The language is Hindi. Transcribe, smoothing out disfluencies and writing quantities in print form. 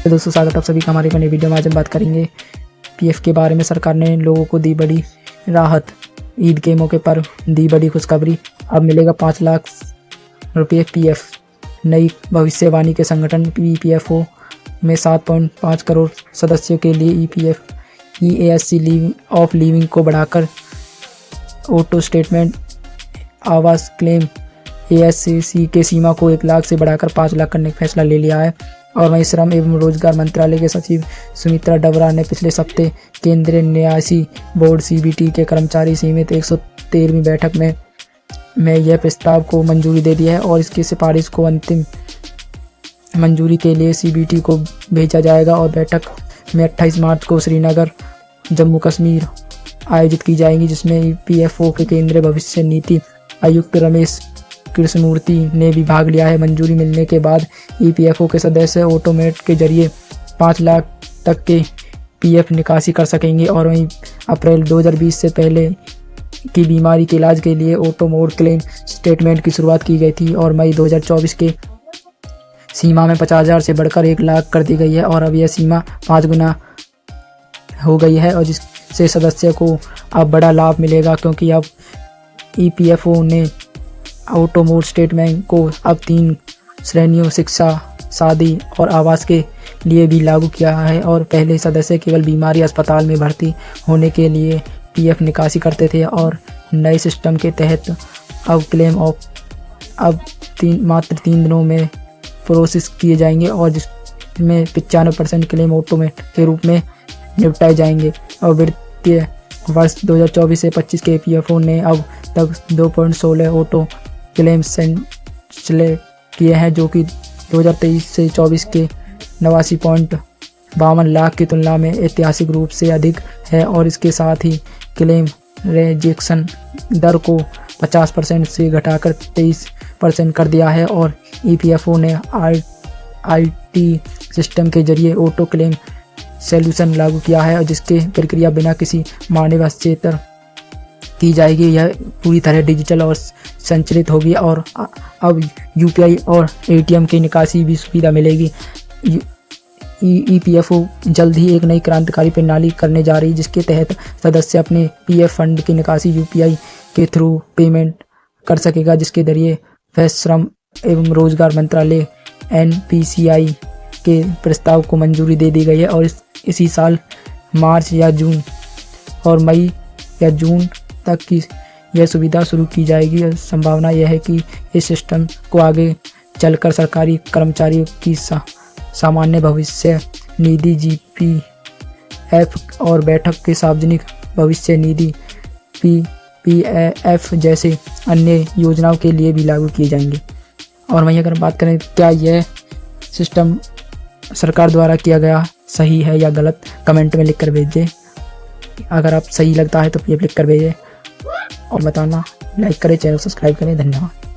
तो दोस्तों स्वागत है आप सभी का हमारे नई वीडियो में। आज हम बात करेंगे पीएफ के बारे में। सरकार ने लोगों को दी बड़ी राहत, ईद के मौके पर दी बड़ी खुशखबरी। अब मिलेगा 5 लाख रुपये पीएफ। नई भविष्यवाणी के संगठन ईपीएफओ में 7.5 करोड़ सदस्यों के लिए ईएएससी ऑफ लिविंग को बढ़ाकर ऑटो स्टेटमेंट आवास क्लेम एएससी के सीमा को 1 लाख से बढ़ाकर 5 लाख करने का फैसला ले लिया है। और वहीं श्रम एवं रोजगार मंत्रालय के सचिव सुमित्रा डबरा ने पिछले सप्ताह केंद्रीय न्यासी बोर्ड सीबीटी के कर्मचारी सीमित 113वीं बैठक में यह प्रस्ताव को मंजूरी दे दी है और इसकी सिफारिश को अंतिम मंजूरी के लिए सीबीटी को भेजा जाएगा। और बैठक में 28 मार्च को श्रीनगर जम्मू कश्मीर आयोजित की जाएगी, जिसमें ईपीएफओ के केंद्रीय भविष्य नीति आयुक्त रमेश कृष्णमूर्ति ने भी भाग लिया है। मंजूरी मिलने के बाद ईपीएफओ के सदस्य ऑटोमेट के जरिए 5 लाख तक के पीएफ निकासी कर सकेंगे। और वहीं अप्रैल 2020 से पहले की बीमारी के इलाज के लिए ऑटोमोड क्लेम स्टेटमेंट की शुरुआत की गई थी और मई 2024 के सीमा में 50,000 से बढ़कर 1 लाख कर दी गई है। और अब यह सीमा 5 गुना हो गई है और जिससे सदस्य को अब बड़ा लाभ मिलेगा, क्योंकि अब ईपीएफओ ने ऑटोमोड स्टेटमेंट को अब 3 श्रेणियों शिक्षा, शादी और आवास के लिए भी लागू किया है। और पहले सदस्य केवल बीमारी अस्पताल में भर्ती होने के लिए पीएफ निकासी करते थे और नए सिस्टम के तहत अब क्लेम मात्र 3 दिनों में प्रोसेस किए जाएंगे और जिसमें 95% क्लेम ऑटोमेट के रूप में निपटाए जाएंगे। और वित्तीय वर्ष 2024 से 25 के ईपीएफओ ने अब तक 2.16 ऑटो क्लेम सेंचले किए हैं, जो कि 2023 से 24 के 89.52 लाख की तुलना में ऐतिहासिक रूप से अधिक है। और इसके साथ ही क्लेम रिजेक्शन दर को 50% से घटाकर 23% कर दिया है। और ईपीएफओ ने आईटी सिस्टम के जरिए ऑटो क्लेम सॉल्यूशन लागू किया है और जिसकी प्रक्रिया बिना किसी मानव हस्तक्षेप की जाएगी। यह पूरी तरह डिजिटल और संचालित होगी और अब यूपीआई और एटीएम की निकासी भी सुविधा मिलेगी। ईपीएफओ जल्द ही एक नई क्रांतिकारी प्रणाली करने जा रही है, जिसके तहत सदस्य अपने पीएफ फंड की निकासी यूपीआई के थ्रू पेमेंट कर सकेगा, जिसके जरिए वह श्रम एवं रोजगार मंत्रालय एनपीसीआई के प्रस्ताव को मंजूरी दे दी गई है। और इसी साल मार्च या जून और मई या जून तक की यह सुविधा शुरू की जाएगी। और संभावना यह है कि इस सिस्टम को आगे चलकर सरकारी कर्मचारियों की सामान्य भविष्य निधि जीपीएफ और बैठक के सार्वजनिक भविष्य निधि पीपीएफ जैसे अन्य योजनाओं के लिए भी लागू किए जाएंगे। और वहीं अगर बात करें क्या यह सिस्टम सरकार द्वारा किया गया सही है या गलत, कमेंट में लिख कर भेजिए। अगर आप सही लगता है तो लिख कर भेजिए और बताना। लाइक करें, चैनल सब्सक्राइब करें। धन्यवाद।